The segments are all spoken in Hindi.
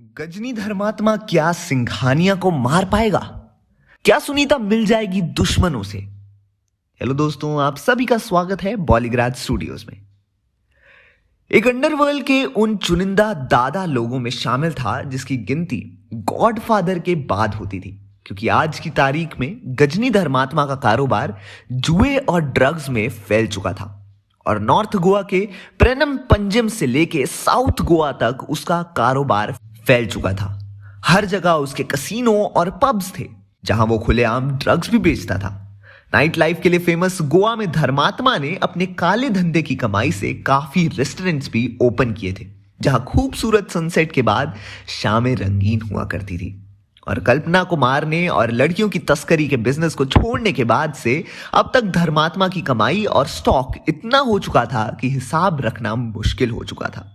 गजनी धर्मात्मा क्या सिंघानिया को मार पाएगा? क्या सुनीता मिल जाएगी दुश्मनों से? हेलो दोस्तों, आप सभी का स्वागत है बॉलीग्राज स्टूडियोज में। एक अंडरवर्ल्ड के उन चुनिंदा दादा लोगों में शामिल था जिसकी गिनती गॉडफादर के बाद होती थी, क्योंकि आज की तारीख में गजनी धर्मात्मा का कारोबार जुए और ड्रग्स में फैल चुका था और नॉर्थ गोवा के प्रेनम पंजिम से लेके साउथ गोवा तक उसका कारोबार फैल चुका था। हर जगह उसके कसीनो और पब्स थे जहां वो खुलेआम ड्रग्स भी बेचता था। नाइट लाइफ के लिए फेमस गोवा में धर्मात्मा ने अपने काले धंधे की कमाई से काफी रेस्टोरेंट्स भी ओपन किए थे जहां खूबसूरत सनसेट के बाद शामें रंगीन हुआ करती थी। और कल्पना को मारने और लड़कियों की तस्करी के बिजनेस को छोड़ने के बाद से अब तक धर्मात्मा की कमाई और स्टॉक इतना हो चुका था कि हिसाब रखना मुश्किल हो चुका था।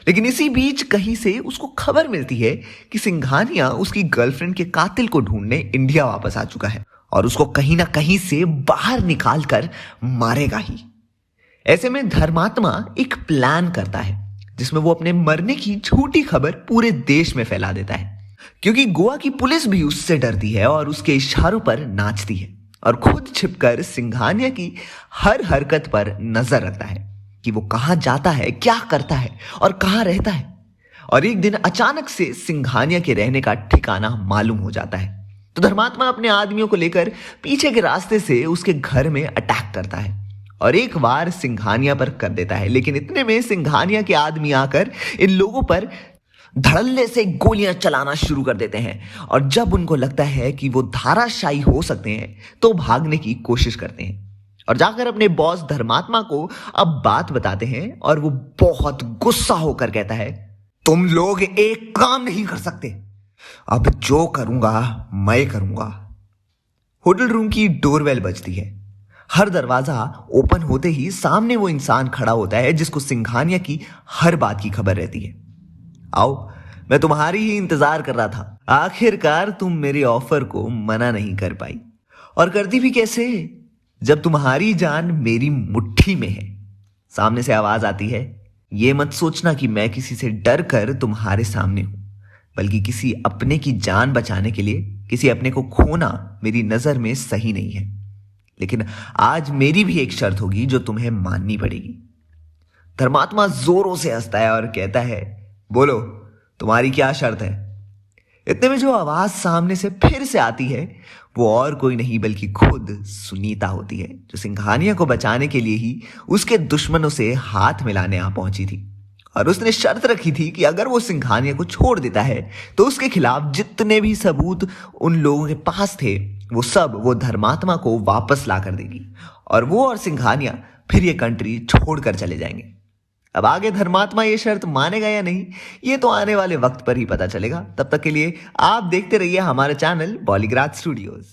लेकिन इसी बीच कहीं से उसको खबर मिलती है कि सिंघानिया उसकी गर्लफ्रेंड के कातिल को ढूंढने इंडिया वापस आ चुका है और उसको कहीं ना कहीं से बाहर निकाल कर मारेगा ही। ऐसे में धर्मात्मा एक प्लान करता है जिसमें वो अपने मरने की झूठी खबर पूरे देश में फैला देता है, क्योंकि गोवा की पुलिस भी उससे डरती है और उसके इशारों पर नाचती है और खुद छिपकर सिंघानिया की हर हरकत पर नजर रखता है कि वो कहां जाता है, क्या करता है और कहां रहता है। और एक दिन अचानक से सिंघानिया के रहने का ठिकाना मालूम हो जाता है, तो धर्मात्मा अपने आदमियों को लेकर पीछे के रास्ते से उसके घर में अटैक करता है और एक वार सिंघानिया पर कर देता है। लेकिन इतने में सिंघानिया के आदमी आकर इन लोगों पर धड़ल्ले से गोलियां चलाना शुरू कर देते हैं और जब उनको लगता है कि वो धाराशायी हो सकते हैं तो भागने की कोशिश करते हैं और जाकर अपने बॉस धर्मात्मा को अब बात बताते हैं और वो बहुत गुस्सा होकर कहता है, तुम लोग एक काम नहीं कर सकते, अब जो करूंगा मैं करूंगा। होटल रूम की डोरबेल बजती है। हर दरवाजा ओपन होते ही सामने वो इंसान खड़ा होता है जिसको सिंघानिया की हर बात की खबर रहती है। आओ, मैं तुम्हारी ही इंतजार कर रहा था। आखिरकार तुम मेरे ऑफर को मना नहीं कर पाई, और करती भी कैसे जब तुम्हारी जान मेरी मुट्ठी में है। सामने से आवाज आती है, ये मत सोचना कि मैं किसी से डर कर तुम्हारे सामने हूं, बल्कि किसी अपने की जान बचाने के लिए किसी अपने को खोना मेरी नजर में सही नहीं है। लेकिन आज मेरी भी एक शर्त होगी जो तुम्हें माननी पड़ेगी। धर्मात्मा जोरों से हंसता है और कहता है, बोलो तुम्हारी क्या शर्त है? इतने में जो आवाज सामने से फिर से आती है वो और कोई नहीं बल्कि खुद सुनीता होती है, जो सिंघानिया को बचाने के लिए ही उसके दुश्मनों से हाथ मिलाने आ पहुंची थी। और उसने शर्त रखी थी कि अगर वो सिंघानिया को छोड़ देता है तो उसके खिलाफ जितने भी सबूत उन लोगों के पास थे वो सब वो धर्मात्मा को वापस ला कर देगी और वो और सिंघानिया फिर ये कंट्री छोड़कर चले जाएंगे। अब आगे धर्मात्मा ये शर्त मानेगा या नहीं, ये तो आने वाले वक्त पर ही पता चलेगा। तब तक के लिए आप देखते रहिए हमारे चैनल बॉलीग्राज स्टूडियोज।